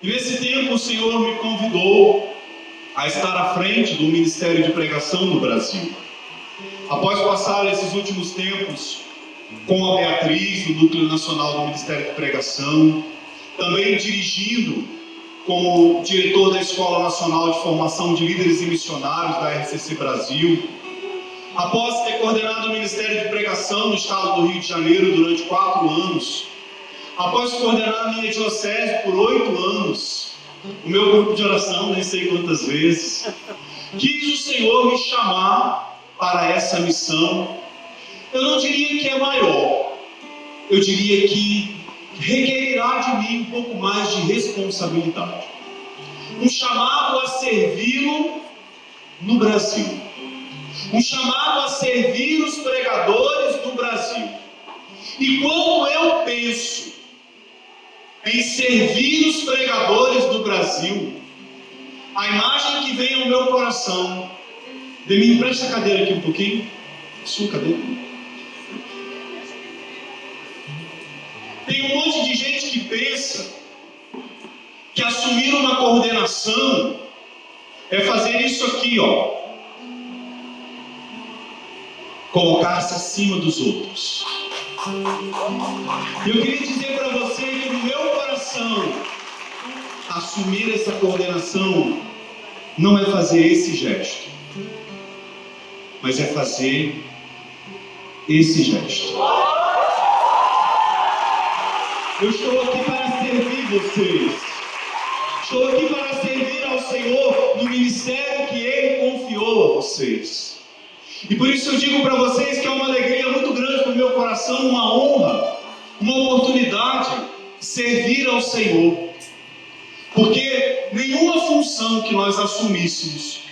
E nesse tempo o Senhor me convidou a estar à frente do Ministério de Pregação no Brasil. Após passar esses últimos tempos com a Beatriz, no Núcleo Nacional do Ministério de Pregação, também dirigindo como diretor da Escola Nacional de Formação de Líderes e Missionários da RCC Brasil, após ter coordenado o Ministério de Pregação no estado do Rio de Janeiro durante 4 anos, após coordenar a minha diocese por 8 anos, o meu grupo de oração, nem sei quantas vezes, quis o Senhor me chamar para essa missão. Eu não diria que é maior, eu diria que requerirá de mim um pouco mais de responsabilidade. Um chamado a servi-lo no Brasil. Um chamado a servir os pregadores do Brasil. E quando eu penso em servir os pregadores do Brasil, a imagem que vem ao meu coração... Demi, empresta a cadeira aqui um pouquinho. Sua cadeira. Tem um monte de gente que pensa que assumir uma coordenação é fazer isso aqui, ó. Colocar-se acima dos outros. Eu queria dizer para você que no meu coração, assumir essa coordenação não é fazer esse gesto, mas é fazer esse gesto. Eu estou aqui para servir vocês. Estou aqui para servir ao Senhor no ministério que Ele confiou a vocês. E por isso eu digo para vocês que é uma alegria muito grande no meu coração, uma honra, uma oportunidade de servir ao Senhor. Porque nenhuma função que nós assumíssemos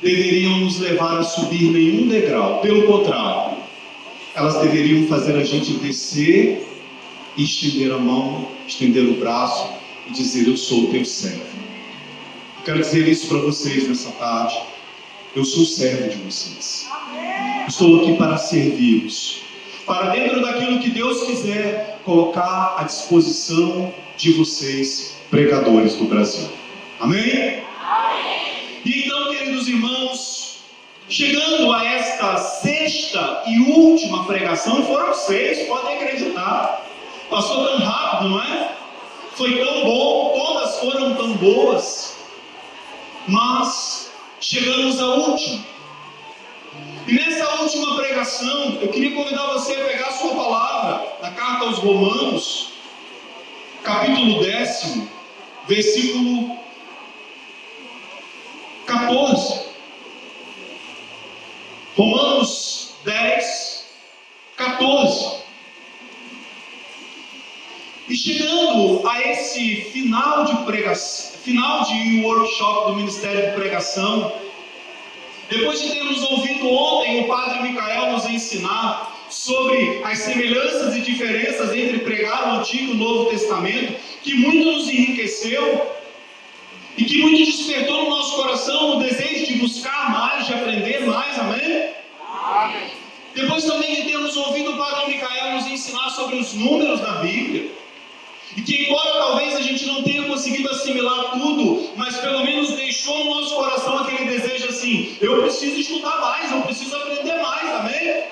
deveriam nos levar a subir nenhum degrau. Pelo contrário, elas deveriam fazer a gente descer e estender a mão, estender o braço e dizer: eu sou o teu servo. Eu quero dizer isso para vocês nessa tarde. Eu sou servo de vocês. Estou aqui para servi-los, para dentro daquilo que Deus quiser colocar à disposição de vocês, pregadores do Brasil. Amém? E então, queridos irmãos, chegando a esta 6ª e última pregação, foram 6, podem acreditar. Passou tão rápido, não é? Foi tão bom, todas foram tão boas. Mas chegamos à última. E nessa última pregação, eu queria convidar você a pegar a sua palavra na carta aos Romanos, capítulo 10, versículo 14. Romanos 10, 14. E chegando a esse final de pregação, final de workshop do Ministério de Pregação, depois de termos ouvido ontem o Padre Micael nos ensinar sobre as semelhanças e diferenças entre pregar o Antigo e o Novo Testamento, que muito nos enriqueceu e que muito despertou no nosso coração o desejo de buscar mais, de aprender mais, amém? Amém. Depois também de termos ouvido o Padre Micael nos ensinar sobre os números da Bíblia, e que embora talvez a gente não tenha conseguido assimilar tudo, mas pelo menos deixou no nosso coração aquele desejo assim: eu preciso estudar mais, eu preciso aprender mais, amém?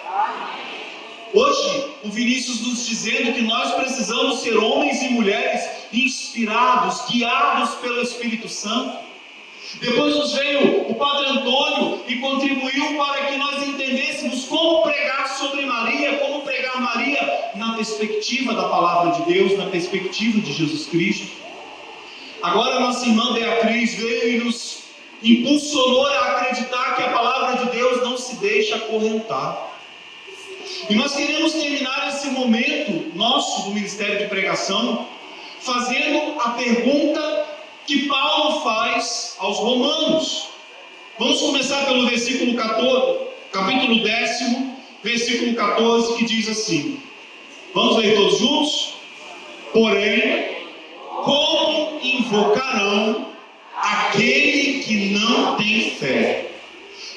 Hoje, o Vinícius nos dizendo que nós precisamos ser homens e mulheres inspirados, guiados pelo Espírito Santo. Depois nos veio o Padre Antônio e contribuiu para que nós entendêssemos como pregar sobre Maria, como pregar Maria na perspectiva da Palavra de Deus, na perspectiva de Jesus Cristo. Agora nossa irmã Beatriz veio e nos impulsionou a acreditar que a Palavra de Deus não se deixa acorrentar. E nós queremos terminar esse momento nosso do Ministério de Pregação fazendo a pergunta que Paulo faz aos Romanos. Vamos começar pelo versículo 14, capítulo 10, versículo 14, que diz assim. Vamos ler todos juntos? Porém, como invocarão aquele que não tem fé?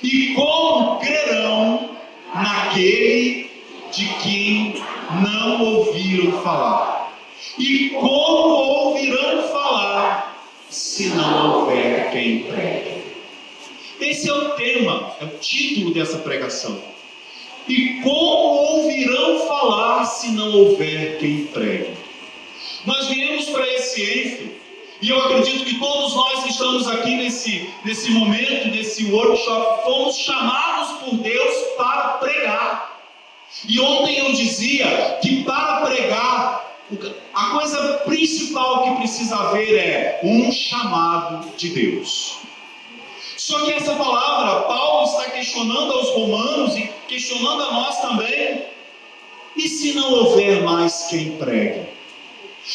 E como crerão naquele de quem não ouviram falar? E como ouvirão falar quem pregue. Esse é o tema, é o título dessa pregação. E como ouvirão falar se não houver quem pregue? Nós viemos para esse ênfase, e eu acredito que todos nós que estamos aqui nesse momento, nesse workshop, fomos chamados por Deus para pregar. E ontem eu dizia que para pregar, a coisa principal que precisa haver é um chamado de Deus. Só que essa palavra, Paulo está questionando aos romanos e questionando a nós também. E se não houver mais quem pregue?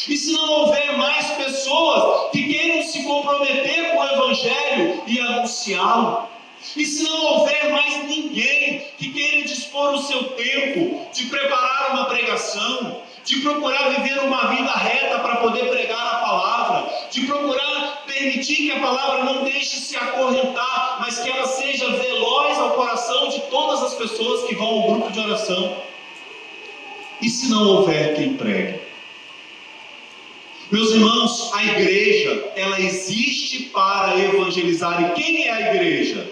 E se não houver mais pessoas que queiram se comprometer com o Evangelho e anunciá-lo? E se não houver mais ninguém que queira dispor o seu tempo de preparar uma pregação, de procurar viver uma vida reta para poder pregar a palavra, de procurar permitir que a palavra não deixe se acorrentar, mas que ela seja veloz ao coração de todas as pessoas que vão ao grupo de oração? E se não houver quem pregue? Meus irmãos, a igreja, ela existe para evangelizar. E quem é a igreja?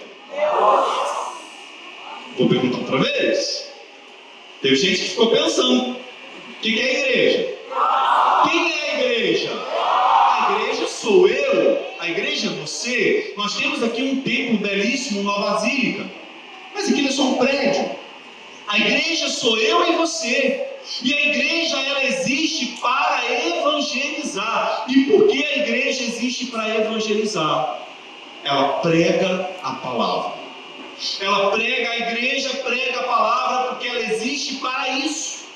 Vou perguntar outra vez. Teve gente que ficou pensando: o que é a igreja? Quem é a igreja? A igreja sou eu, a igreja é você. Nós temos aqui um templo belíssimo, uma basílica, mas aquilo é só um prédio. A igreja sou eu e você. E a igreja, ela existe para evangelizar. E por que a igreja existe para evangelizar? Ela prega a palavra. Ela prega, a igreja prega a palavra porque ela existe para isso.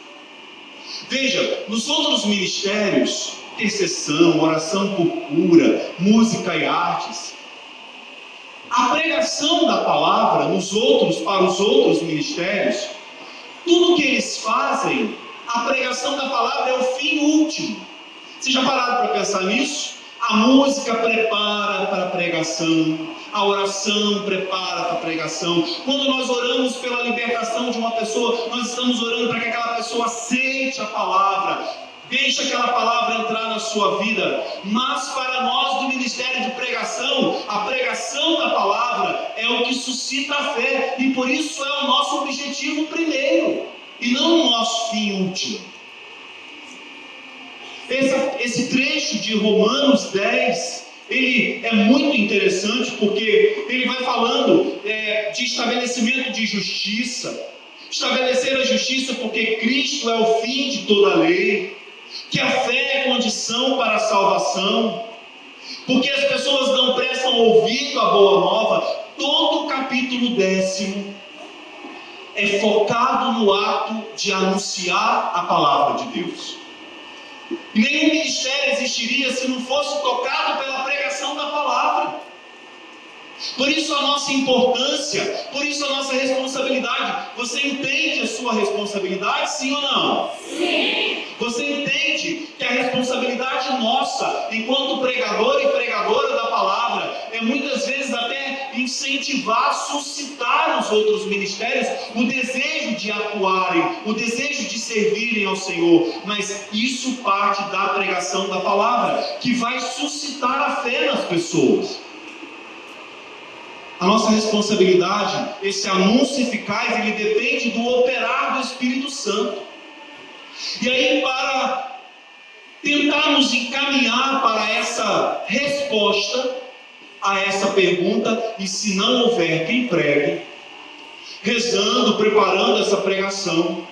Veja, nos outros ministérios, intercessão, oração por cura, música e artes, a pregação da palavra para os outros ministérios, tudo que eles fazem, a pregação da palavra é o fim último. Vocês já pararam para pensar nisso? A música prepara para a pregação, a oração prepara para a pregação. Quando nós oramos pela libertação de uma pessoa, nós estamos orando para que aquela pessoa aceite a palavra, deixe aquela palavra entrar na sua vida. Mas para nós do ministério de pregação, a pregação da palavra é o que suscita a fé, e por isso é o nosso objetivo primeiro, e não o nosso fim último. Esse trecho de Romanos 10, ele é muito interessante, porque ele vai falando de estabelecimento de justiça, estabelecer a justiça porque Cristo é o fim de toda a lei, que a fé é condição para a salvação, porque as pessoas não prestam ouvido à boa nova. Todo o capítulo 10 é focado no ato de anunciar a palavra de Deus. E nenhum ministério existiria se não fosse tocado pela pregação da palavra. Por isso a nossa importância, por isso a nossa responsabilidade. Você entende a sua responsabilidade, sim ou não? Sim. Você entende que a responsabilidade nossa, enquanto pregador e pregadora da palavra, é muitas vezes até incentivar, suscitar nos outros ministérios o desejo de atuarem, o desejo de servirem ao Senhor. Mas isso parte da pregação da palavra, que vai suscitar a fé nas pessoas. A nossa responsabilidade, esse anúncio eficaz, ele depende do operar do Espírito Santo. E aí, para tentar nos encaminhar para essa resposta a essa pergunta, e se não houver quem pregue, rezando, preparando essa pregação,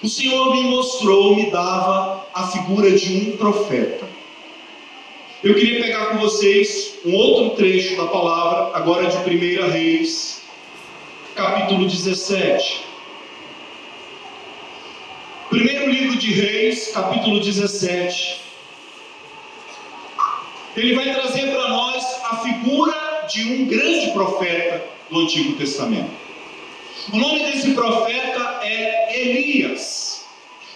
o Senhor me dava a figura de um profeta. Eu queria pegar com vocês um outro trecho da palavra, agora de 1 Reis, capítulo 17. Primeiro livro de Reis, capítulo 17. Ele vai trazer para nós a figura de um grande profeta do Antigo Testamento. O nome desse profeta é Elias.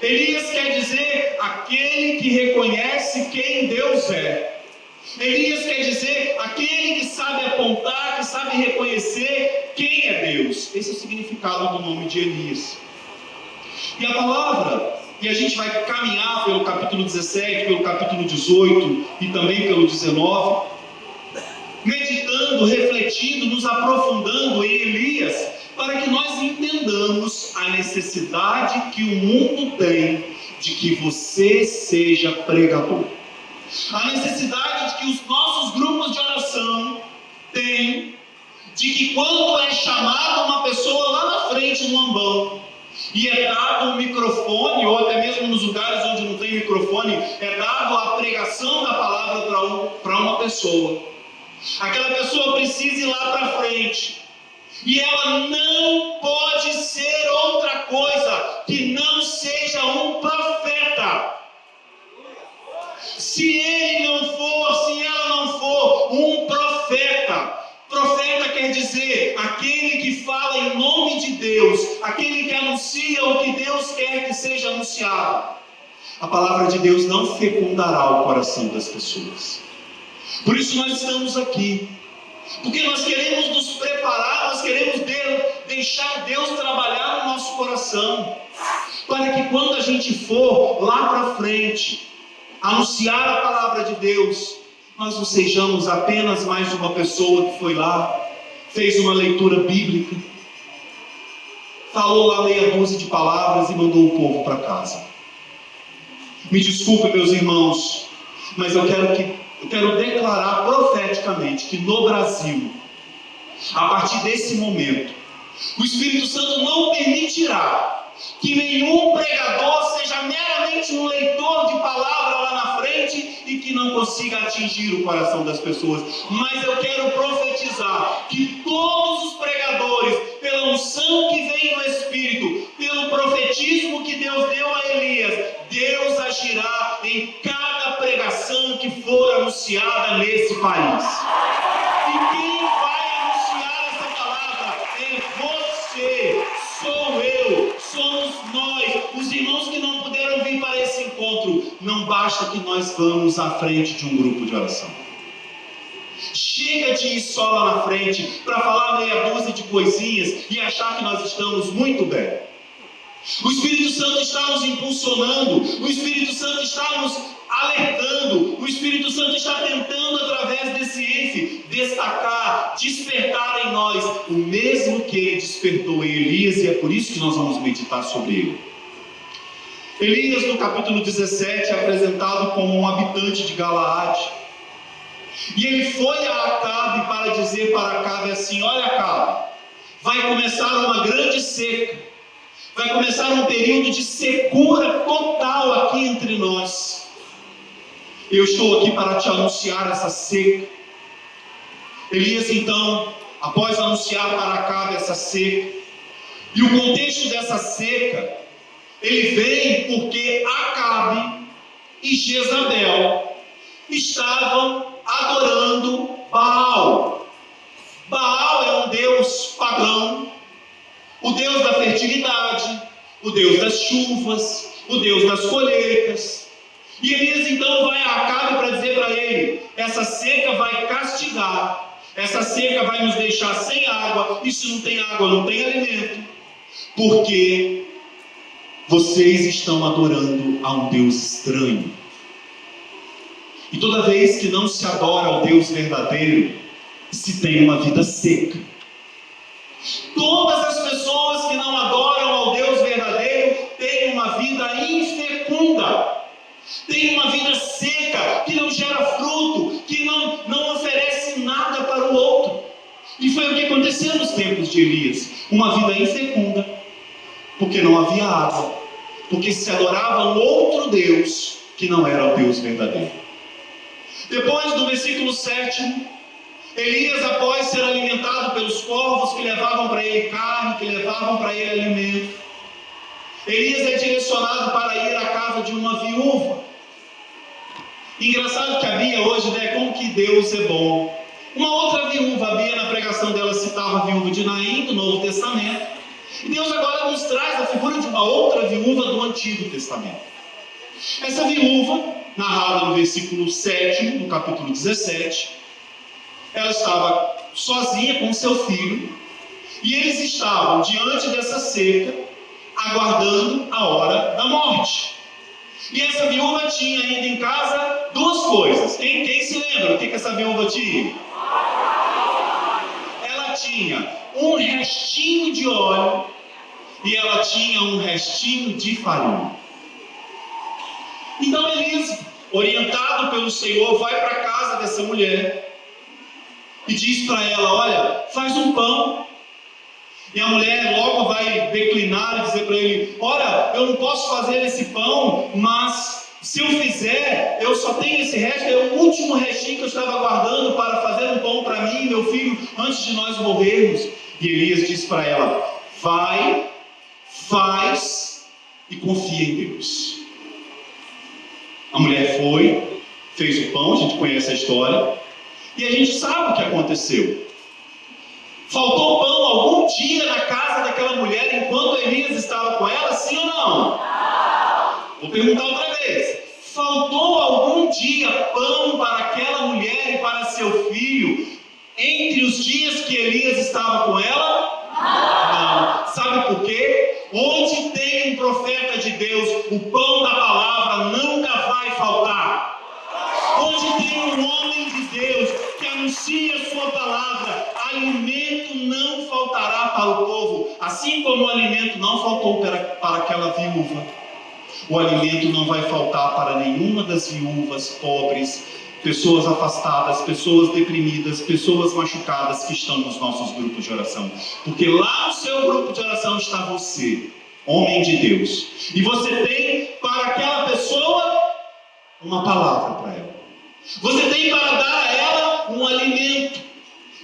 Elias quer dizer aquele que reconhece quem Deus é. Elias quer dizer aquele que sabe apontar, que sabe reconhecer quem é Deus. Esse é o significado do nome de Elias. E a palavra, e a gente vai caminhar pelo capítulo 17, pelo capítulo 18 e também pelo 19, meditando meditando, refletindo, nos aprofundando em Elias, para que nós entendamos a necessidade que o mundo tem de que você seja pregador. A necessidade de que os nossos grupos de oração têm de que quando é chamada uma pessoa lá na frente no ambão e é dado um microfone, ou até mesmo nos lugares onde não tem microfone, é dado a pregação da palavra para uma pessoa. Aquela pessoa precisa ir lá para frente. E ela não pode ser outra coisa que não seja um profeta. Se ele não for, se ela não for um profeta. Profeta quer dizer aquele que fala em nome de Deus, aquele que anuncia o que Deus quer que seja anunciado. A palavra de Deus não fecundará o coração das pessoas. Por isso nós estamos aqui. Porque nós queremos nos preparar, nós queremos deixar Deus trabalhar no nosso coração. Para que quando a gente for lá para frente, anunciar a palavra de Deus, nós não sejamos apenas mais uma pessoa que foi lá, fez uma leitura bíblica, falou lá meia dúzia de palavras e mandou o povo para casa. Me desculpe, meus irmãos, mas eu quero declarar profeticamente que no Brasil, a partir desse momento, o Espírito Santo não permitirá que nenhum pregador seja meramente um leitor de palavra lá na frente e que não consiga atingir o coração das pessoas. Mas eu quero profetizar que todos os pregadores, pela unção que vem do Espírito, pelo profetismo que Deus deu a Elias, Deus agirá em cada pregação que for anunciada nesse país. E quem vai anunciar essa palavra é você, sou eu, somos nós, os irmãos que não puderam vir para esse encontro. Não basta que nós vamos à frente de um grupo de oração. Chega de ir só lá na frente para falar meia dúzia de coisinhas e achar que nós estamos muito bem. O Espírito Santo está nos impulsionando, o Espírito Santo está nos alertando, o Espírito Santo está tentando, através desse ENF, destacar, despertar em nós o mesmo que ele despertou em Elias, e é por isso que nós vamos meditar sobre ele. Elias, no capítulo 17, é apresentado como um habitante de Galaade, e ele foi a Acabe para dizer para Acabe assim: olha, Acabe, vai começar uma grande seca, vai começar um período de secura total aqui entre nós. Eu estou aqui para te anunciar essa seca. Elias, então, após anunciar para Acabe essa seca, e o contexto dessa seca, ele vem porque Acabe e Jezabel estavam adorando Baal. Baal é um deus pagão, o Deus da fertilidade, o Deus das chuvas, o Deus das colheitas. E Elias então vai a Acabe para dizer para ele: essa seca vai castigar, essa seca vai nos deixar sem água, e se não tem água, não tem alimento, porque vocês estão adorando a um Deus estranho. E toda vez que não se adora ao Deus verdadeiro, se tem uma vida seca. Todas as pessoas que não adoram ao Deus verdadeiro têm uma vida infecunda, têm uma vida seca, que não gera fruto, que não oferece nada para o outro. E foi o que aconteceu nos tempos de Elias: uma vida infecunda, porque não havia água, porque se adorava um outro Deus que não era o Deus verdadeiro. Depois do versículo 7, Elias, após ser alimentado pelos corvos que levavam para ele carne, que levavam para ele alimento, Elias é direcionado para ir à casa de uma viúva. Engraçado que a Bia hoje, como que Deus é bom. Uma outra viúva, a Bia na pregação dela citava a viúva de Naim, do Novo Testamento. E Deus agora nos traz a figura de uma outra viúva do Antigo Testamento. Essa viúva, narrada no versículo 7, no capítulo 17, ela estava sozinha com seu filho, e eles estavam diante dessa seca, aguardando a hora da morte. E essa viúva tinha ainda em casa duas coisas. Quem se lembra o que essa viúva tinha? tinha um restinho de óleo e ela tinha um restinho de farinha. Então Elias, orientado pelo Senhor, vai para a casa dessa mulher e diz para ela: olha, faz um pão. E a mulher logo vai declinar e dizer para ele: olha, eu não posso fazer esse pão, mas se eu fizer, eu só tenho esse resto, é o último restinho que eu estava guardando para fazer um pão para mim e meu filho antes de nós morrermos. E Elias diz para ela: vai, faz e confia em Deus. A mulher foi, fez o pão, a gente conhece a história, e a gente sabe o que aconteceu. Faltou pão algum dia na casa daquela mulher enquanto Elias estava com ela, sim ou não? Vou perguntar outra vez. Faltou algum dia pão para aquela mulher e para seu filho entre os dias que Elias estava com ela? Não. Sabe por quê? Onde tem um profeta de Deus, o pão da palavra nunca vai faltar. Onde tem um homem de Deus que anuncia a sua palavra, alimento não faltará para o povo. Assim como o alimento não faltou para aquela viúva, o alimento não vai faltar para nenhuma das viúvas pobres, pessoas afastadas, pessoas deprimidas, pessoas machucadas que estão nos nossos grupos de oração. Porque lá no seu grupo de oração está você, homem de Deus. E você tem para aquela pessoa uma palavra para ela. Você tem para dar a ela um alimento.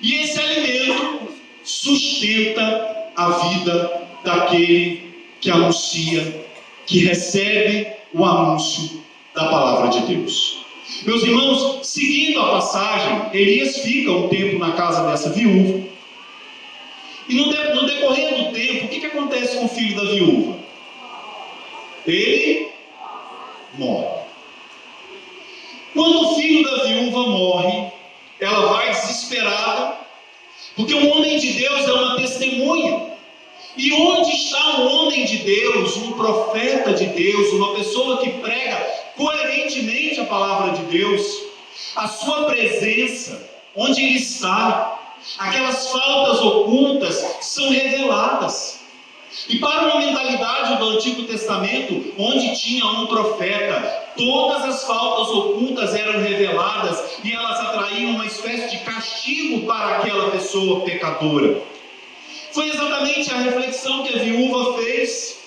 E esse alimento sustenta a vida daquele que anuncia, que recebe o anúncio da palavra de Deus. Meus irmãos, seguindo a passagem, Elias fica um tempo na casa dessa viúva. E no decorrer do tempo, o que acontece com o filho da viúva? Ele morre. Quando o filho da viúva morre, ela vai desesperada, porque um homem de Deus é uma testemunha. E onde está um homem de Deus, um profeta de Deus, uma pessoa que prega coerentemente a palavra de Deus? A sua presença, onde ele está, aquelas faltas ocultas são reveladas. E para uma mentalidade do Antigo Testamento, onde tinha um profeta, todas as faltas ocultas eram reveladas e elas atraíam uma espécie de castigo para aquela pessoa pecadora. Foi exatamente a reflexão que a viúva fez,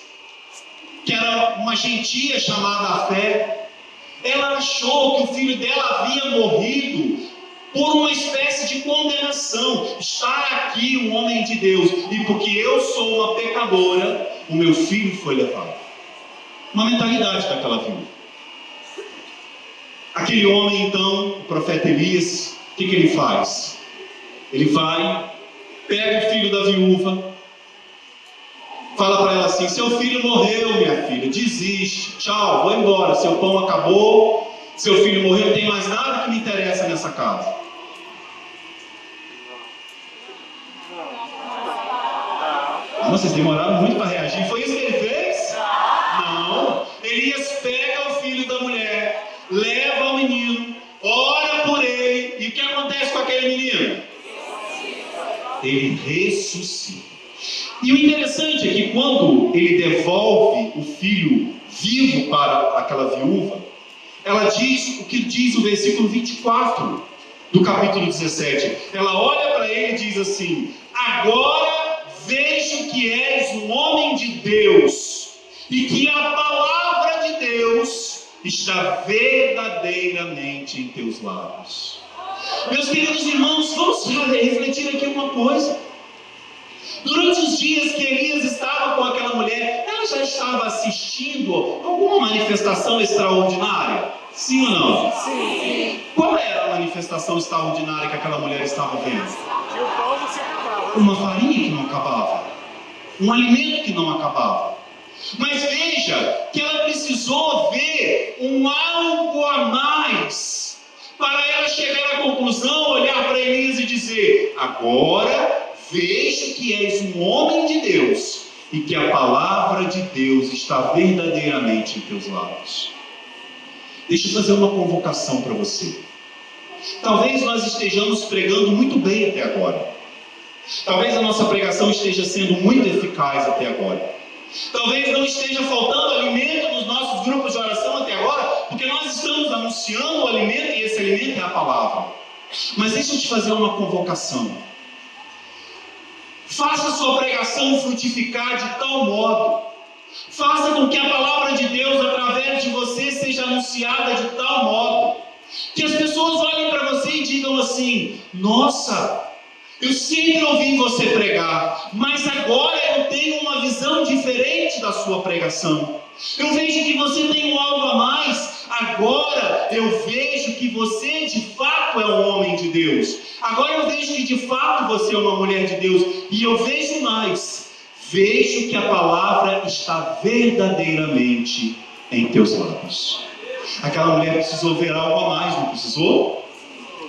que era uma gentia chamada fé. Ela achou que o filho dela havia morrido por uma espécie de condenação. Está aqui um homem de Deus, e porque eu sou uma pecadora, o meu filho foi levado. Uma mentalidade daquela viúva. Aquele homem então, o profeta Elias, o que ele faz? Ele vai, pega o filho da viúva, fala para ela assim: seu filho morreu, minha filha, desiste, tchau, vou embora, seu pão acabou, seu filho morreu, não tem mais nada que me interessa nessa casa. Vocês demoraram muito para reagir. Foi isso que ele fez? Não. Elias pega o filho da mulher, leva o menino, ora por ele, e o que acontece com aquele menino? Ele ressuscita. E o interessante é que quando ele devolve o filho vivo para aquela viúva, ela diz o que diz o versículo 24 do capítulo 17. Ela olha para ele e diz assim: agora vejo que és um homem de Deus e que a palavra de Deus está verdadeiramente em teus lábios. Meus queridos irmãos, vamos refletir aqui uma coisa. Durante os dias que Elias estava com aquela mulher, ela já estava assistindo alguma manifestação extraordinária? Sim ou não? Sim. Qual era a manifestação extraordinária que aquela mulher estava vendo? Uma farinha que não acabava, um alimento que não acabava. Mas veja que ela precisou ver um algo a mais para ela chegar à conclusão, olhar para Elias e dizer: agora vejo que és um homem de Deus e que a palavra de Deus está verdadeiramente em teus lábios. Deixa eu fazer uma convocação para você. Talvez nós estejamos pregando muito bem até agora. Talvez a nossa pregação esteja sendo muito eficaz até agora. Talvez não esteja faltando alimento nos nossos grupos de oração até agora, porque nós estamos anunciando o alimento e esse alimento é a palavra. Mas deixa eu te fazer uma convocação. Faça a sua pregação frutificar de tal modo, faça com que a palavra de Deus através de você seja anunciada de tal modo, que as pessoas olhem para você e digam assim: nossa, eu sempre ouvi você pregar, mas agora eu tenho uma visão diferente da sua pregação. Eu vejo que você tem algo a mais. Agora eu vejo que você de fato é um homem de Deus. Agora eu vejo que de fato você é uma mulher de Deus. E eu vejo mais. Vejo que a palavra está verdadeiramente em teus lábios. Aquela mulher precisou ver algo a mais, não precisou?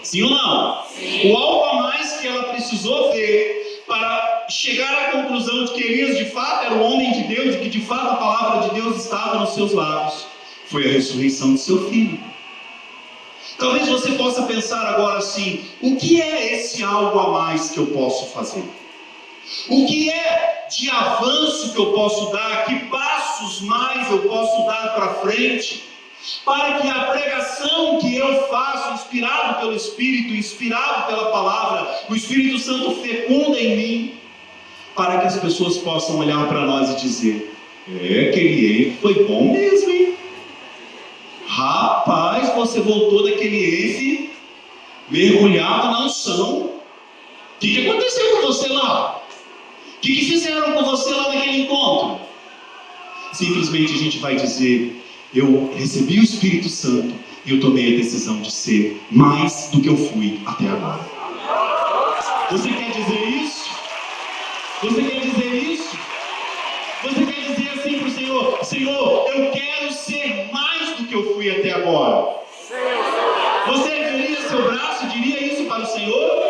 Sim ou não? Sim. O algo a mais que ela precisou ver para chegar à conclusão de que Elias de fato era o homem de Deus e que de fato a palavra de Deus estava nos seus lábios foi a ressurreição do seu filho. Talvez você possa pensar agora assim: o que é esse algo a mais que eu posso fazer? O que é de avanço que eu posso dar? Que passos mais eu posso dar para frente? Para que a pregação que eu faço, inspirado pelo Espírito, inspirado pela palavra, o Espírito Santo fecunda em mim, para que as pessoas possam olhar para nós e dizer: aquele EF foi bom mesmo, hein? Rapaz, você voltou daquele EF mergulhado na unção. O que aconteceu com você lá? O que fizeram com você lá naquele encontro? Simplesmente a gente vai dizer: eu recebi o Espírito Santo e eu tomei a decisão de ser mais do que eu fui até agora. Você quer dizer isso? Você quer dizer isso? Você quer dizer assim para o Senhor: Senhor, eu quero ser mais do que eu fui até agora? Você ergueria seu braço e diria isso para o Senhor?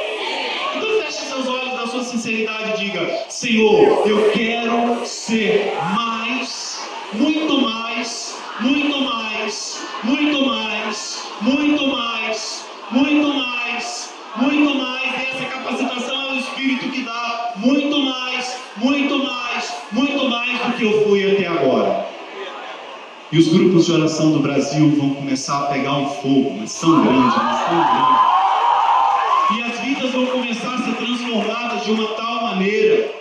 Então feche seus olhos na sua sinceridade e diga: Senhor, eu quero ser mais, muito mais, muito mais, muito mais, muito mais, muito mais, muito mais. E essa capacitação é o Espírito que dá muito mais, muito mais, muito mais do que eu fui até agora. E os grupos de oração do Brasil vão começar a pegar um fogo, mas tão grande, mas tão grande. E as vidas vão começar a ser transformadas de uma tal maneira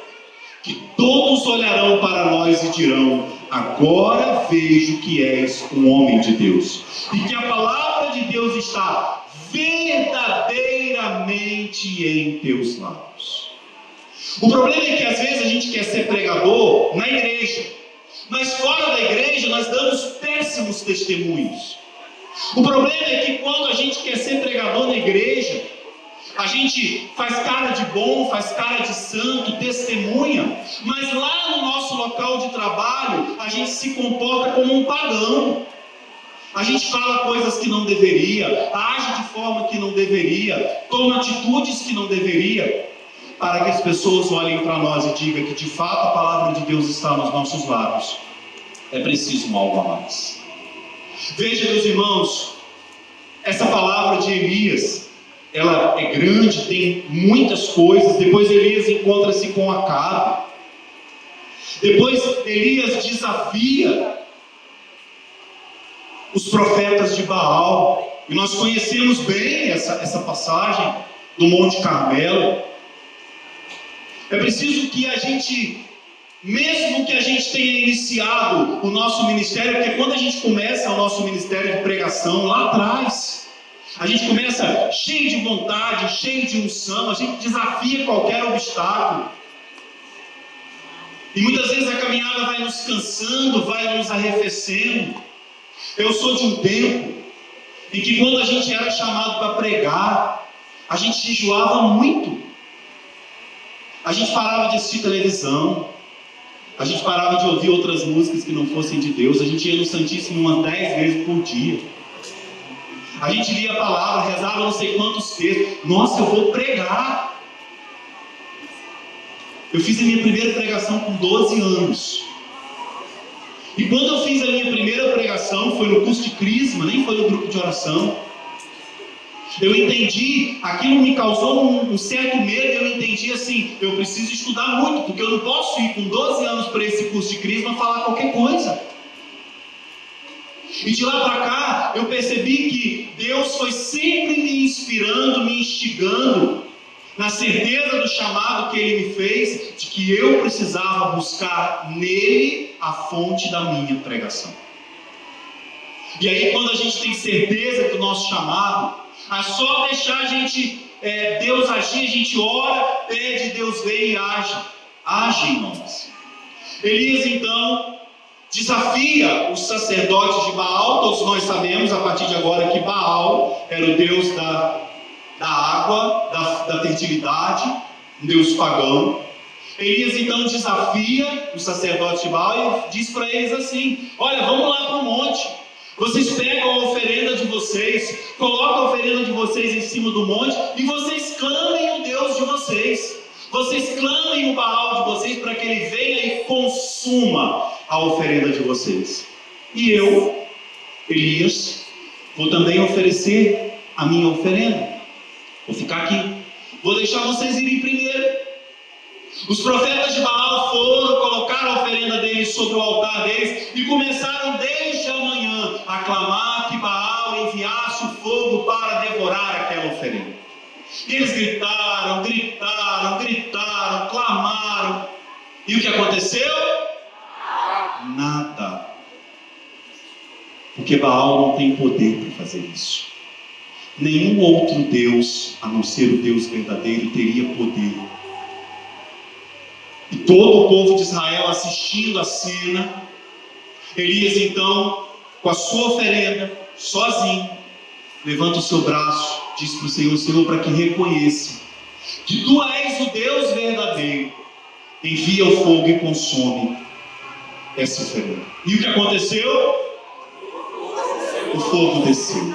que todos olharão para nós e dirão: agora vejo que és um homem de Deus. E que a palavra de Deus está verdadeiramente em teus lábios. O problema é que às vezes a gente quer ser pregador na igreja, mas fora da igreja nós damos péssimos testemunhos. O problema é que quando a gente quer ser pregador na igreja, a gente faz cara de bom, faz cara de santo, testemunha, mas lá no nosso local de trabalho, a gente se comporta como um pagão. A gente fala coisas que não deveria, age de forma que não deveria, toma atitudes que não deveria, para que as pessoas olhem para nós e digam que de fato a palavra de Deus está nos nossos lábios. É preciso um algo a mais. Veja, meus irmãos, essa palavra de Elias, ela é grande, tem muitas coisas. Depois Elias encontra-se com Acabe. Depois Elias desafia os profetas de Baal. E nós conhecemos bem essa passagem do Monte Carmelo. É preciso que a gente, mesmo que a gente tenha iniciado o nosso ministério, porque quando a gente começa o nosso ministério de pregação lá atrás, a gente começa cheio de vontade, cheio de unção, a gente desafia qualquer obstáculo. E muitas vezes a caminhada vai nos cansando, vai nos arrefecendo. Eu sou de um tempo em que quando a gente era chamado para pregar, a gente jejuava muito. A gente parava de assistir televisão, a gente parava de ouvir outras músicas que não fossem de Deus, a gente ia no Santíssimo umas 10 vezes por dia. A gente lia a palavra, rezava não sei quantos textos. Nossa, eu vou pregar. Eu fiz a minha primeira pregação com 12 anos. E quando eu fiz a minha primeira pregação, foi no curso de Crisma, nem foi no grupo de oração. Eu entendi, aquilo me causou um certo medo. Eu entendi assim, eu preciso estudar muito, porque eu não posso ir com 12 anos para esse curso de Crisma falar qualquer coisa. E de lá para cá, eu percebi que Deus foi sempre me inspirando, me instigando, na certeza do chamado que Ele me fez, de que eu precisava buscar nele a fonte da minha pregação. E aí, quando a gente tem certeza do nosso chamado, é só deixar Deus agir. A gente ora, pede, Deus vem e age em nós. Elias então desafia os sacerdotes de Baal. Todos nós sabemos a partir de agora que Baal era o deus da água, da fertilidade, um deus pagão. Elias então desafia os sacerdotes de Baal e diz para eles assim: olha, vamos lá para o monte. Vocês pegam a oferenda de vocês, colocam a oferenda de vocês em cima do monte e vocês clamem o Deus de vocês. Vocês clamem o Baal de vocês para que ele venha e consuma a oferenda de vocês. E eu, Elias, vou também oferecer a minha oferenda. Vou ficar aqui. Vou deixar vocês irem primeiro. Os profetas de Baal foram, colocaram a oferenda deles sobre o altar deles e começaram desde a manhã a clamar que Baal enviasse o fogo para devorar aquela oferenda. E eles gritaram, clamaram. E o que aconteceu? Nada. Porque Baal não tem poder para fazer isso. Nenhum outro Deus, a não ser o Deus verdadeiro, teria poder. E todo o povo de Israel assistindo a cena, Elias então, com a sua oferenda, sozinho, levanta o seu braço, diz para o Senhor: Senhor, para que reconheça que Tu és o Deus verdadeiro, envia o fogo e consome essa oferenda. E o que aconteceu? O fogo desceu.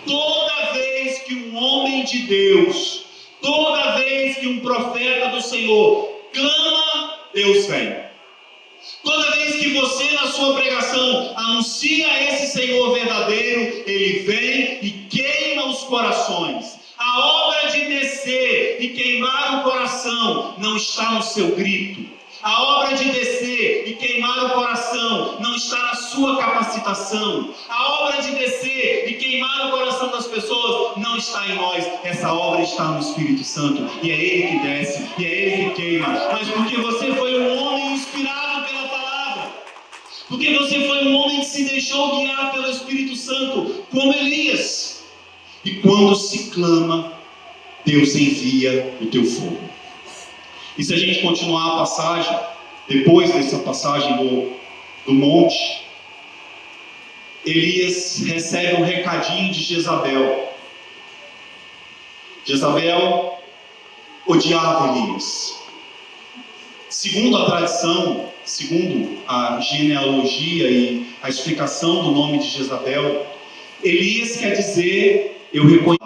Toda vez que um homem de Deus, toda vez que um profeta do Senhor clama, Deus vem. Toda vez que você na sua pregação anuncia esse Senhor verdadeiro, Ele vem e queima os corações. A obra de descer e queimar o coração não está no seu grito. A obra de descer e queimar o coração não está na sua capacitação. A obra de descer e queimar o coração das pessoas não está em nós. Essa obra está no Espírito Santo. E é Ele que desce, e é Ele que queima. Mas porque você foi um homem inspirado pela palavra, porque você foi um homem que se deixou guiar pelo Espírito Santo, como Elias. E quando se clama, Deus envia o teu fogo. E se a gente continuar a passagem, depois dessa passagem do monte, Elias recebe um recadinho de Jezabel. Jezabel odiava Elias. Segundo a tradição, segundo a genealogia e a explicação do nome de Jezabel, Elias quer dizer: eu reconheço.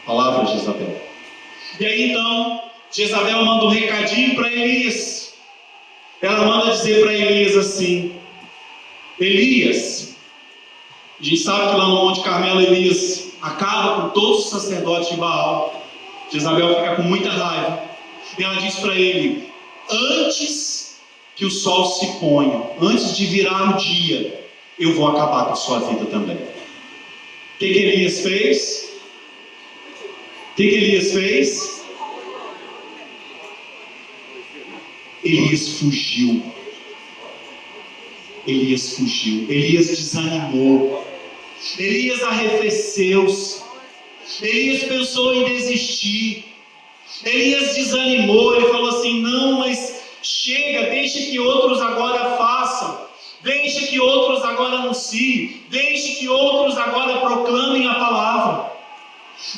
Palavra de Jezabel. E aí então, Jezabel manda um recadinho para Elias. Ela manda dizer para Elias assim: Elias, a gente sabe que lá no Monte Carmelo Elias acaba com todos os sacerdotes de Baal. Jezabel fica com muita raiva. E ela diz para ele: antes que o sol se ponha, antes de virar o dia, eu vou acabar com a sua vida também. O que Elias fez? Elias fugiu. Elias desanimou. Elias arrefeceu-se. Elias pensou em desistir. Elias desanimou. Ele falou assim: não, mas chega, deixa que outros agora façam. Deixa que outros agora anunciem. Deixa que outros agora proclamem a palavra.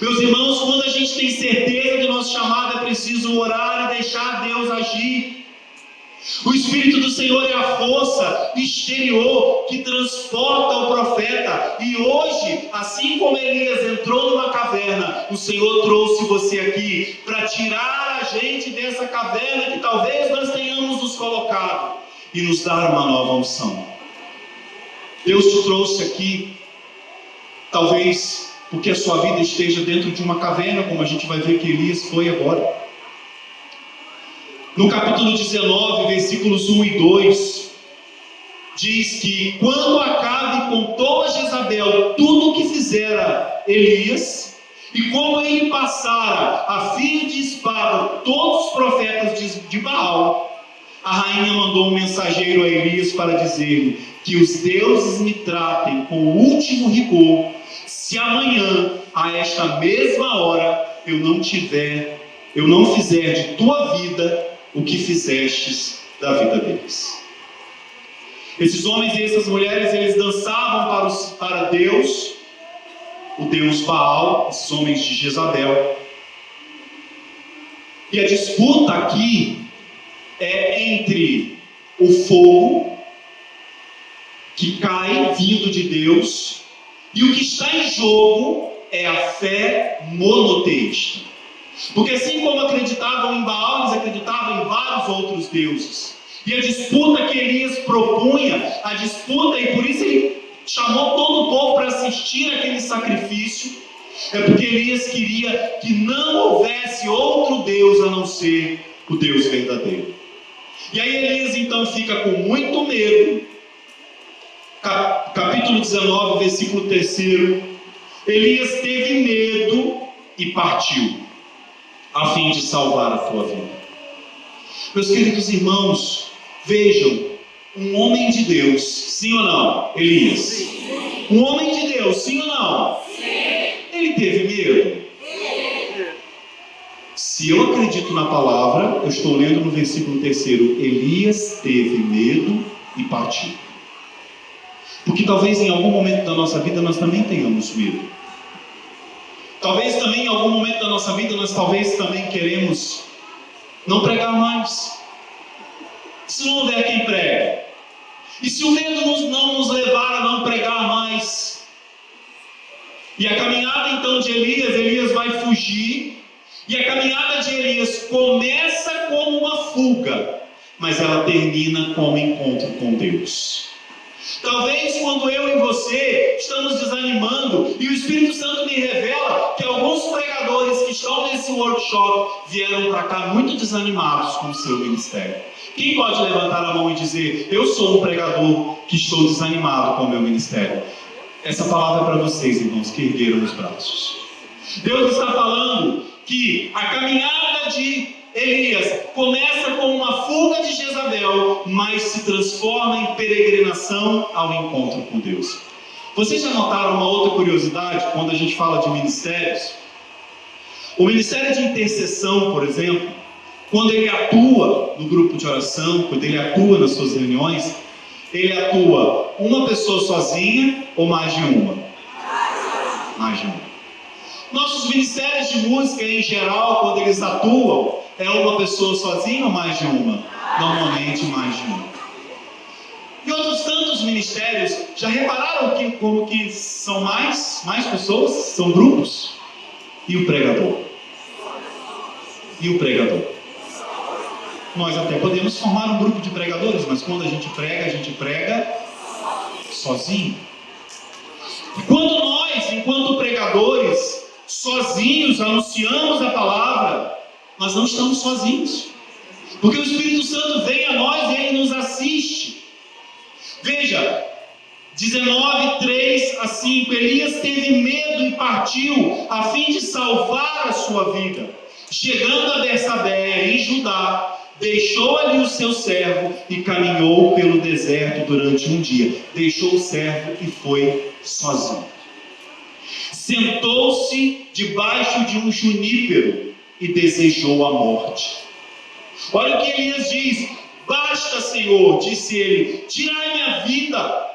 Meus irmãos, quando a gente tem certeza do nosso chamado, é preciso orar e deixar Deus agir. O Espírito do Senhor é a força exterior que transporta o profeta. E hoje, assim como Elias entrou numa caverna, o Senhor trouxe você aqui para tirar a gente dessa caverna que talvez nós tenhamos nos colocado e nos dar uma nova unção. Deus te trouxe aqui Talvez porque a sua vida esteja dentro de uma caverna, como a gente vai ver que Elias foi agora. No capítulo 19, versículos 1 e 2, diz que quando Acabe contou a Jezabel tudo o que fizera Elias, e como ele passara a fio de espada todos os profetas de Baal, a rainha mandou um mensageiro a Elias para dizer-lhe que os deuses me tratem com o último rigor, se amanhã, a esta mesma hora, eu não fizer de tua vida o que fizestes da vida deles. Esses homens e essas mulheres, eles dançavam para Deus, o Deus Baal, esses homens de Jezabel. E a disputa aqui é entre o fogo que cai vindo de Deus, e o que está em jogo é a fé monoteísta. Porque assim como acreditavam em Baal, eles acreditavam em vários outros deuses. E a disputa que Elias propunha, e por isso ele chamou todo o povo para assistir aquele sacrifício, é porque Elias queria que não houvesse outro Deus a não ser o Deus verdadeiro. E aí Elias então fica com muito medo. Capítulo 19, versículo 3. Elias teve medo e partiu, a fim de salvar a sua vida. Meus queridos irmãos, vejam, um homem de Deus, sim ou não? Elias. Sim. Um homem de Deus, sim ou não? Sim. Ele teve medo? Sim. Se eu acredito na palavra, eu estou lendo no versículo 3, Elias teve medo e partiu. Porque talvez em algum momento da nossa vida nós também tenhamos medo. Talvez também em algum momento da nossa vida nós talvez também queremos não pregar mais. Se não houver quem pregue. E se o medo não nos levar a não pregar mais. E a caminhada então de Elias vai fugir. E a caminhada de Elias começa como uma fuga, mas ela termina como encontro com Deus. Talvez quando eu e você estamos desanimando e o Espírito Santo me revela que alguns pregadores que estão nesse workshop vieram para cá muito desanimados com o seu ministério. Quem pode levantar a mão e dizer: eu sou um pregador que estou desanimado com o meu ministério? Essa palavra é para vocês, irmãos, que ergueram os braços. Deus está falando que a caminhada de Elias começa com uma fuga de Jezabel, mas se transforma em peregrinação ao encontro com Deus. Vocês já notaram uma outra curiosidade quando a gente fala de ministérios? O ministério de intercessão, por exemplo, quando ele atua no grupo de oração, quando ele atua nas suas reuniões, ele atua uma pessoa sozinha ou mais de uma? Mais de uma. Nossos ministérios de música em geral, quando eles atuam, é uma pessoa sozinha ou mais de uma? Normalmente mais de uma. E outros tantos ministérios, já repararam como que são mais pessoas? São grupos? E o pregador? E o pregador? Nós até podemos formar um grupo de pregadores, mas quando a gente prega sozinho. E quando nós, enquanto pregadores, sozinhos anunciamos a palavra, nós não estamos sozinhos, porque o Espírito Santo vem a nós e ele nos assiste. Veja, 19:3 a 5, Elias teve medo e partiu a fim de salvar a sua vida. Chegando a Bersabéia em Judá, deixou ali o seu servo e caminhou pelo deserto durante um dia. Deixou o servo e foi sozinho. Sentou-se debaixo de um junípero e desejou a morte. Olha o que Elias diz: basta, Senhor, disse ele, tirai minha vida,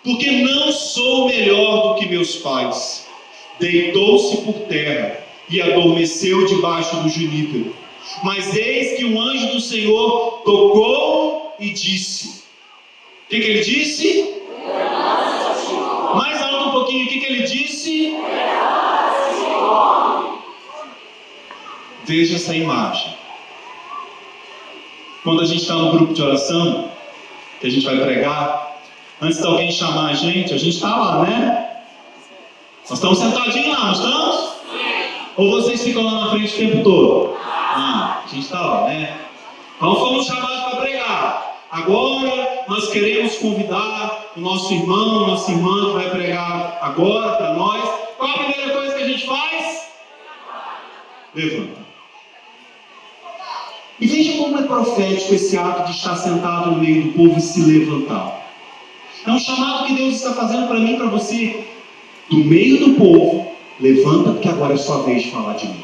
porque não sou melhor do que meus pais. Deitou-se por terra e adormeceu debaixo do junípero. Mas eis que um anjo do Senhor tocou e disse: o que ele disse? Mais alto um pouquinho, o que ele disse? Veja essa imagem. Quando a gente está no grupo de oração, que a gente vai pregar, antes de alguém chamar a gente está lá, né? Nós estamos sentadinhos lá, não estamos? Ou vocês ficam lá na frente o tempo todo? A gente está lá, né? Então fomos chamados para pregar. Agora nós queremos convidar o nosso irmão, nossa irmã que vai pregar agora para nós. Qual a primeira coisa que a gente faz? Levanta. E veja como é profético esse ato de estar sentado no meio do povo e se levantar. É um chamado que Deus está fazendo para mim e para você. Do meio do povo, levanta, porque agora é sua vez de falar de mim.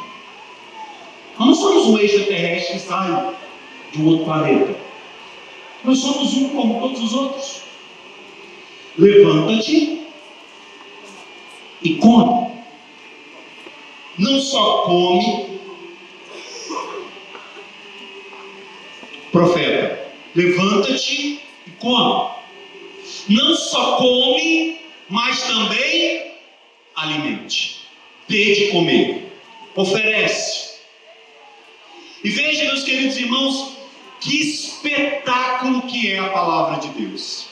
Nós não somos um extraterrestre que sai de um outro planeta. Nós somos um como todos os outros. Levanta-te e come. Não só come, profeta, levanta-te e come. Não só come, mas também alimente. Dê de comer. Oferece. E veja, meus queridos irmãos, que espetáculo que é a palavra de Deus.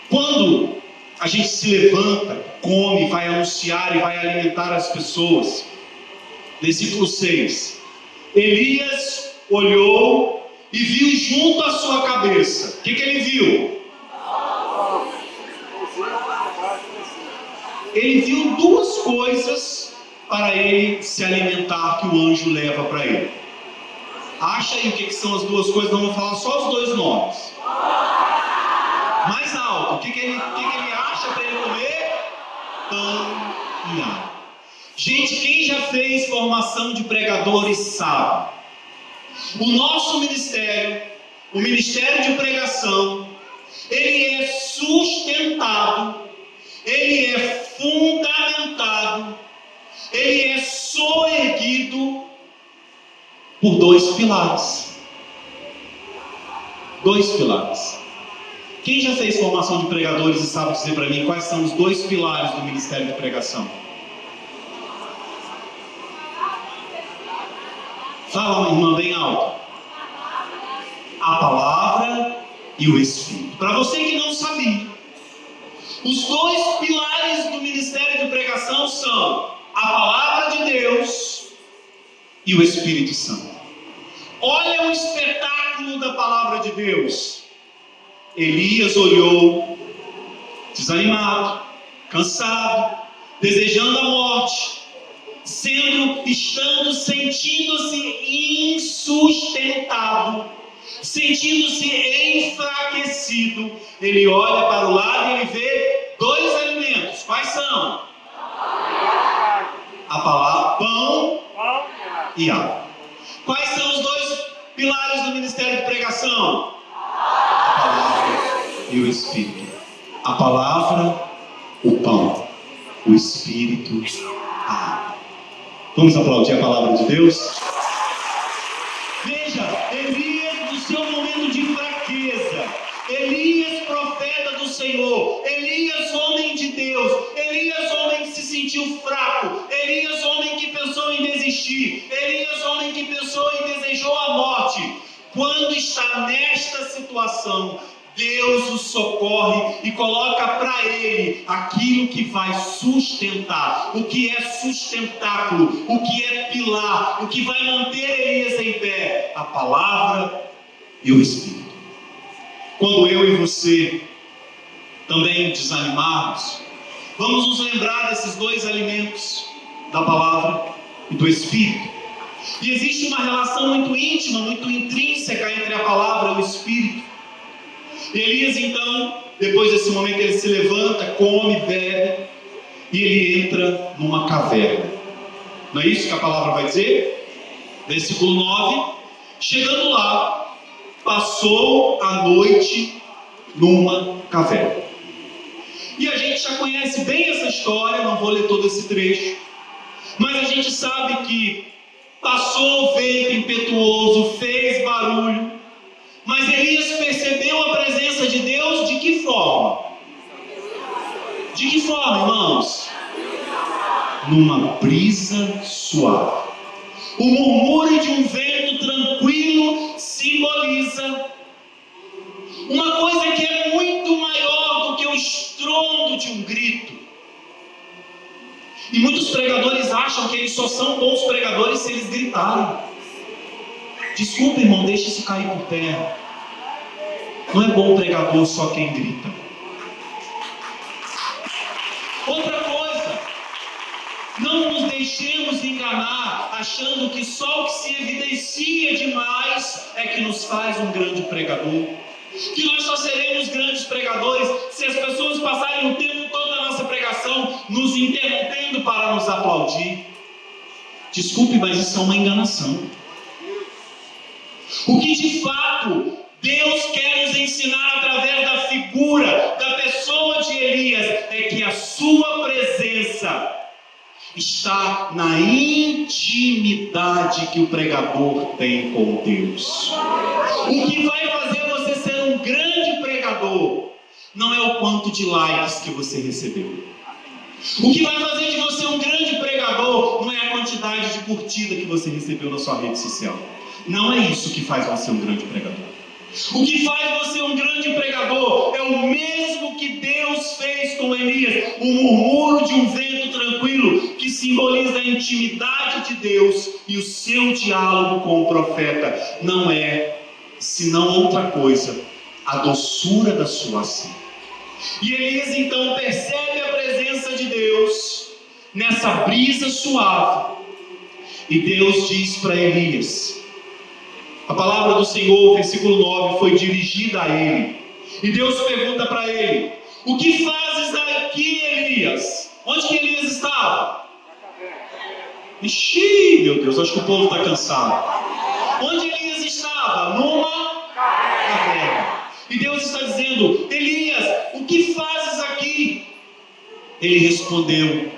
Quando a gente se levanta, come, vai anunciar e vai alimentar as pessoas. Versículo 6. Elias olhou e viu junto à sua cabeça. O que ele viu? Ele viu duas coisas para ele se alimentar que o anjo leva para ele. Acha aí o que são as duas coisas, não vou falar só os dois nomes. Mais alto, o que ele acha para ele comer? Pão e água. Gente, quem já fez formação de pregadores sabe. O nosso ministério, o ministério de pregação, ele é sustentado, ele é fundamentado, ele é soerguido por dois pilares. Dois pilares. Quem já fez formação de pregadores e sabe dizer para mim quais são os dois pilares do ministério de pregação? Fala, irmã, bem alto. A palavra e o Espírito. Para você que não sabia, os dois pilares do ministério de pregação são a palavra de Deus e o Espírito Santo. Olha o espetáculo da palavra de Deus. Elias olhou, desanimado, cansado, desejando a morte, estando sentindo-se insustentado, sentindo-se enfraquecido. Ele olha para o lado e ele vê dois alimentos. Quais são? A palavra, pão e água. Quais são os dois pilares do ministério de pregação? A palavra e o Espírito. A palavra, o pão. O Espírito, a água. Vamos aplaudir a palavra de Deus? Veja, Elias no seu momento de fraqueza, Elias profeta do Senhor, Elias homem de Deus, Elias homem que se sentiu fraco, Elias homem que pensou em desistir, Elias homem que pensou e desejou a morte. Quando está nesta situação, Deus o socorre e coloca para ele aquilo que vai sustentar, o que é sustentáculo, o que é pilar, o que vai manter Elias em pé, a palavra e o Espírito. Quando eu e você também desanimarmos, vamos nos lembrar desses dois alimentos, da palavra e do Espírito. E existe uma relação muito íntima, muito intrínseca entre a palavra e o Espírito. Elias então, depois desse momento, ele se levanta, come, bebe, e ele entra numa caverna. Não é isso que a palavra vai dizer? Versículo 9. Chegando lá, passou a noite numa caverna. E a gente já conhece bem essa história, não vou ler todo esse trecho, mas a gente sabe que passou o vento impetuoso, fez barulho, mas Elias percebeu a presença de Deus de que forma? De que forma, irmãos? Numa brisa suave. O murmúrio de um vento tranquilo simboliza uma coisa que é muito maior do que o estrondo de um grito. E muitos pregadores acham que eles só são bons pregadores se eles gritarem. Desculpa, irmão, deixa isso cair por terra. Não é bom pregador só quem grita. Outra coisa, não nos deixemos enganar achando que só o que se evidencia demais é que nos faz um grande pregador. Que nós só seremos grandes pregadores se as pessoas passarem o tempo todo da nossa pregação nos interrompendo para nos aplaudir. Desculpe, mas isso é uma enganação. O que de fato Deus quer nos ensinar através da figura, da pessoa de Elias, é que a sua presença está na intimidade que o pregador tem com Deus. O que vai fazer você ser um grande pregador não é o quanto de likes que você recebeu. O que vai fazer de você um grande pregador não é a quantidade de curtida que você recebeu na sua rede social. Não é isso que faz você um grande pregador. O que faz você um grande pregador é o mesmo que Deus fez com Elias, o murmúrio de um vento tranquilo, que simboliza a intimidade de Deus e o seu diálogo com o profeta. Não é, senão outra coisa, a doçura da sua ação. E Elias então percebe a presença de Deus nessa brisa suave. E Deus diz para Elias, a palavra do Senhor, versículo 9, foi dirigida a ele. E Deus pergunta para ele, o que fazes aqui, Elias? Onde que Elias estava? Ixi, meu Deus, acho que o povo está cansado. Onde Elias estava? Numa caverna. E Deus está dizendo, Elias, o que fazes aqui? Ele respondeu,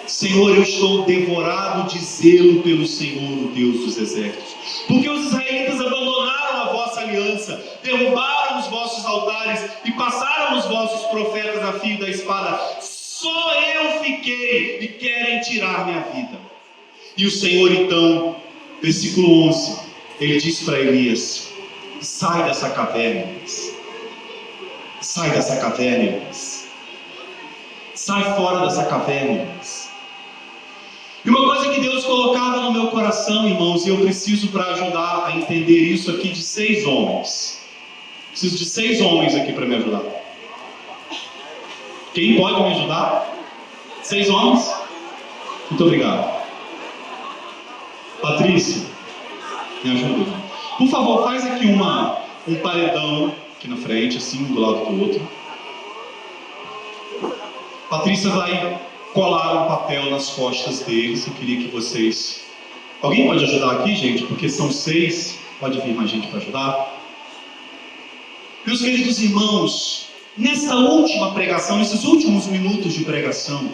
Senhor, eu estou devorado de zelo pelo Senhor, o Deus dos exércitos. Porque os israelitas abandonaram a vossa aliança, derrubaram os vossos altares e passaram os vossos profetas a fio da espada. Só eu fiquei e querem tirar minha vida. E o Senhor então, versículo 11, ele diz para Elias, sai dessa caverna, Elias. Sai dessa caverna, Elias. Sai fora dessa caverna, Elias. E uma coisa que Deus colocava no meu coração, irmãos, e eu preciso para ajudar a entender isso aqui de 6 homens. Preciso de 6 homens aqui para me ajudar. Quem pode me ajudar? 6 homens? Muito obrigado. Patrícia, me ajuda. Por favor, faz aqui um paredão aqui na frente, assim, um do lado do outro. Patrícia vai colar um papel nas costas deles. Eu queria que vocês... Alguém pode ajudar aqui, gente? Porque são 6. Pode vir mais gente para ajudar. Meus queridos irmãos, nessa última pregação, nesses últimos minutos de pregação,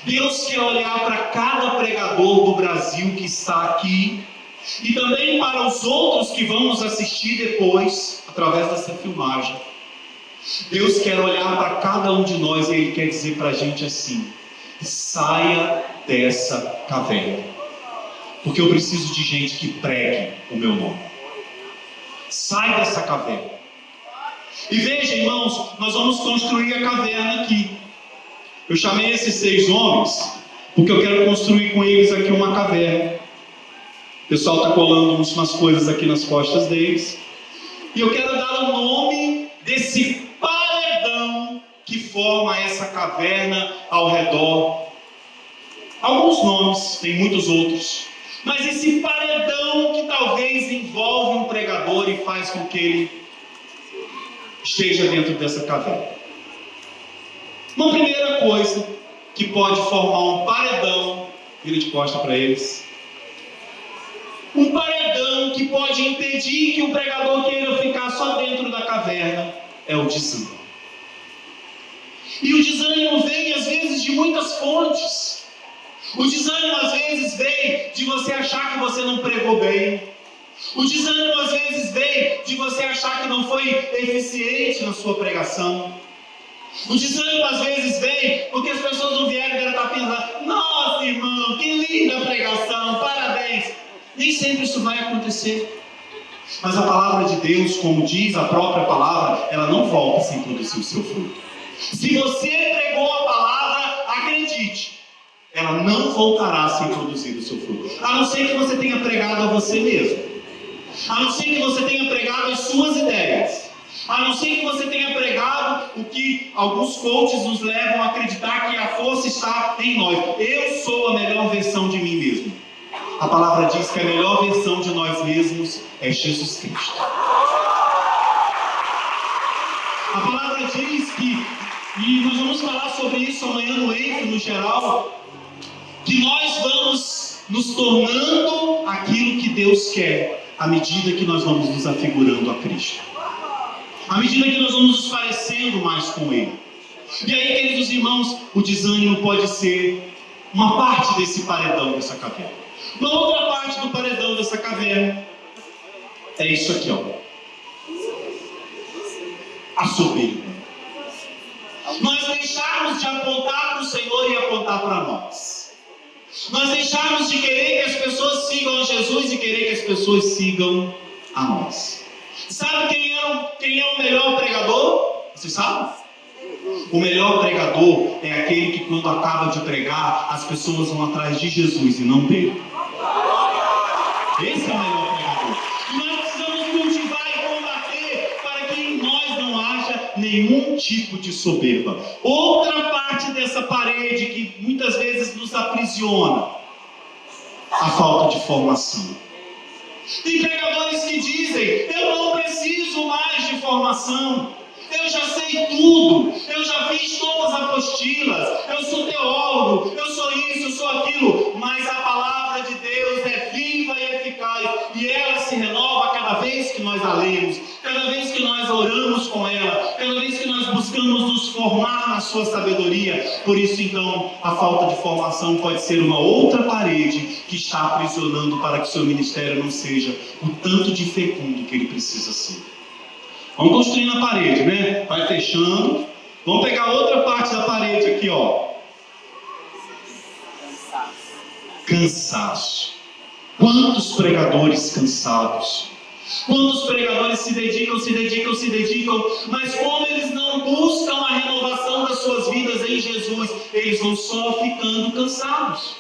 Deus quer olhar para cada pregador do Brasil que está aqui e também para os outros que vão nos assistir depois, através dessa filmagem. Deus quer olhar para cada um de nós e Ele quer dizer para a gente assim, saia dessa caverna, porque eu preciso de gente que pregue o meu nome. Sai dessa caverna. E veja, irmãos, nós vamos construir a caverna aqui. Eu chamei esses 6 homens porque eu quero construir com eles aqui uma caverna. O pessoal está colando umas coisas aqui nas costas deles. E eu quero dar o nome desse paredão que forma essa caverna ao redor. Alguns nomes, tem muitos outros. Mas esse paredão que talvez envolve um pregador e faz com que ele esteja dentro dessa caverna. Uma primeira coisa que pode formar um paredão, vira de costa para eles. Um paredão que pode impedir que o pregador queira ficar só dentro da caverna é o desânimo. E o desânimo vem às vezes de muitas fontes. O desânimo às vezes vem de você achar que você não pregou bem. O desânimo às vezes vem de você achar que não foi eficiente na sua pregação. O desânimo às vezes vem porque as pessoas não vieram e estar pensando, nossa irmão, que linda pregação, parabéns. Nem sempre isso vai acontecer. Mas a palavra de Deus, como diz a própria palavra, ela não volta sem produzir o seu fruto. Se você pregou a palavra, acredite, ela não voltará sem produzir o seu fruto. A não ser que você tenha pregado a você mesmo. A não ser que você tenha pregado as suas ideias. A não ser que você tenha pregado o que alguns coaches nos levam a acreditar, que a força está em nós. Eu sou a melhor versão de mim mesmo. A palavra diz que a melhor versão de nós mesmos é Jesus Cristo. A palavra diz que, e nós vamos falar sobre isso amanhã no EIF, no geral, que nós vamos nos tornando aquilo que Deus quer, à medida que nós vamos nos afigurando a Cristo. À medida que nós vamos nos parecendo mais com Ele. E aí, queridos irmãos, o desânimo pode ser uma parte desse paredão dessa caverna. Uma outra parte do paredão dessa caverna é isso aqui, ó. A soberba. Nós deixarmos de apontar para o Senhor e apontar para nós. Nós deixarmos de querer que as pessoas sigam a Jesus e querer que as pessoas sigam a nós. Sabe quem é o melhor pregador? Você sabe? O melhor pregador é aquele que, quando acaba de pregar, as pessoas vão atrás de Jesus e não dele. Esse é o melhor pregador. E nós precisamos cultivar e combater para que em nós não haja nenhum tipo de soberba. Outra parte dessa parede que muitas vezes nos aprisiona: a falta de formação. Tem pregadores que dizem: eu não preciso mais de formação, eu já sei tudo, eu já fiz todas as apostilas, eu sou teólogo, eu sou isso, eu sou aquilo. Mas a palavra de Deus é viva e eficaz, e ela se renova cada vez que nós a lemos, cada vez que nós oramos com ela, cada vez que nós buscamos nos formar na sua sabedoria. Por isso, então, a falta de formação pode ser uma outra parede que está aprisionando para que o seu ministério não seja o tanto de fecundo que ele precisa ser. Vamos construindo a parede, né? Vai fechando. Vamos pegar outra parte da parede aqui, ó. Cansaço. Quantos pregadores cansados? Quantos pregadores se dedicam, mas como eles não buscam a renovação das suas vidas em Jesus, eles vão só ficando cansados.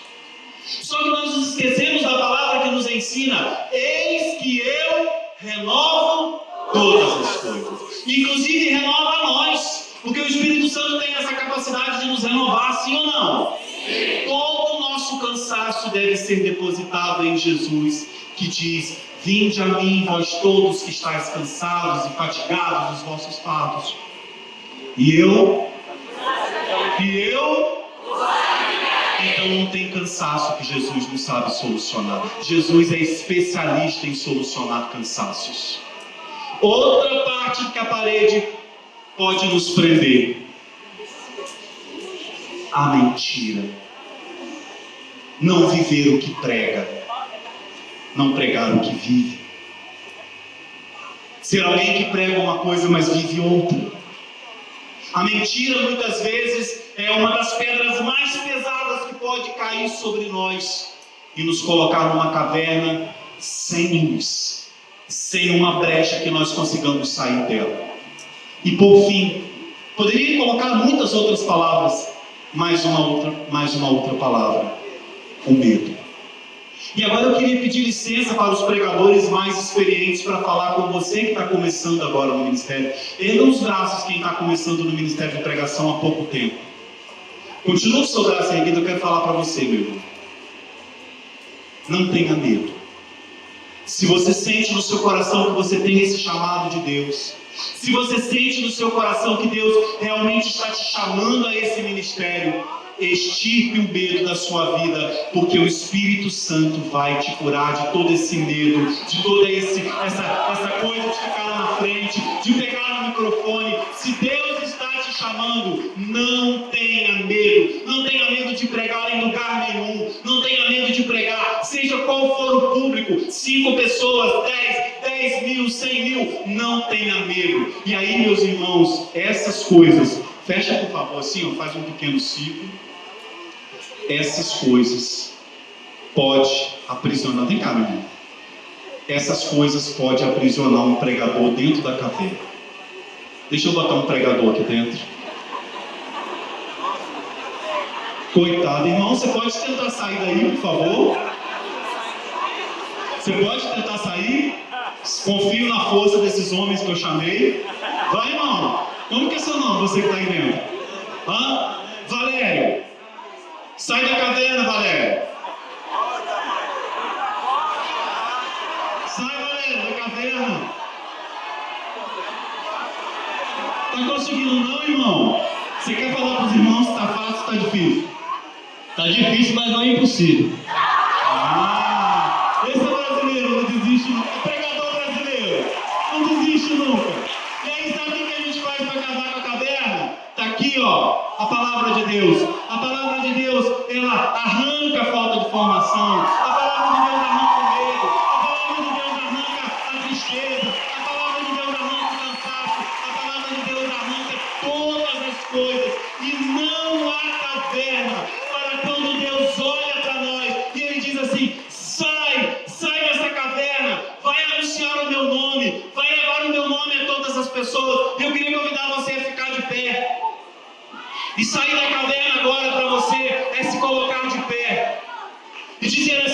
Só que nós nos esquecemos da palavra que nos ensina: eis que eu renovo todas as coisas. Inclusive renova a nós, porque o Espírito Santo tem essa capacidade de nos renovar, sim ou não? Sim. Todo o nosso cansaço deve ser depositado em Jesus, que diz: vinde a mim, vós todos que estáis cansados e fatigados dos vossos fardos, e eu então não tem cansaço que Jesus não sabe solucionar. Jesus é especialista em solucionar cansaços. Outra parte que a parede pode nos prender: a mentira. Não viver o que prega, não pregar o que vive. Ser alguém que prega uma coisa, mas vive outra. A mentira, muitas vezes, é uma das pedras mais pesadas que pode cair sobre nós e nos colocar numa caverna sem luz, sem uma brecha que nós consigamos sair dela. E por fim, poderia colocar muitas outras palavras, mais uma outra palavra: o medo. E agora eu queria pedir licença para os pregadores mais experientes para falar com você que está começando agora no ministério. Erga os braços quem está começando no ministério de pregação há pouco tempo. Continua o seu braço erguido, eu quero falar para você, meu irmão. Não tenha medo. Se você sente no seu coração que você tem esse chamado de Deus, se você sente no seu coração que Deus realmente está te chamando a esse ministério, extirpe o medo da sua vida, porque o Espírito Santo vai te curar de todo esse medo, de toda essa coisa de ficar lá na frente, de pegar no microfone. Se Deus está te chamando, não tenha medo. Não tenha medo de pregar em lugar nenhum. Não tenha medo de pregar, seja qual for o público, 5 pessoas, 10 mil, 100 mil, não tenha medo. E aí, meus irmãos, essas coisas, fecha por favor assim, ó, faz um pequeno círculo. Essas coisas pode aprisionar, vem cá, meu irmão. Essas coisas pode aprisionar um pregador dentro da caverna. Deixa eu botar um pregador aqui dentro. Coitado, irmão, você pode tentar sair daí, por favor? Você pode tentar sair? Confio na força desses homens que eu chamei. Vai, irmão. Como que é seu nome, você que está aí dentro? Hã? Valério. Sai da caverna, Valério. Sai, Valério, da caverna. Tá conseguindo não, irmão? Você quer falar para os irmãos se tá fácil ou tá difícil? Tá difícil, mas não é impossível. Esse é brasileiro, não desiste nunca. É pregador brasileiro, não desiste nunca. E aí, sabe o que a gente faz para acabar com a caverna? Tá aqui, ó, a palavra de Deus. A palavra de Deus, ela arranca a falta de formação. A palavra de Deus arranca o medo. A palavra de Deus arranca a tristeza. A palavra de Deus arranca o cansaço. A palavra de Deus arranca todas as coisas. E não há caverna para quando Deus olha para nós e Ele diz assim: sai dessa caverna, vai anunciar o meu nome, vai levar o meu nome a todas as pessoas. Eu queria convidar você a ficar de pé. E sair da caverna agora para você é se colocar de pé e dizer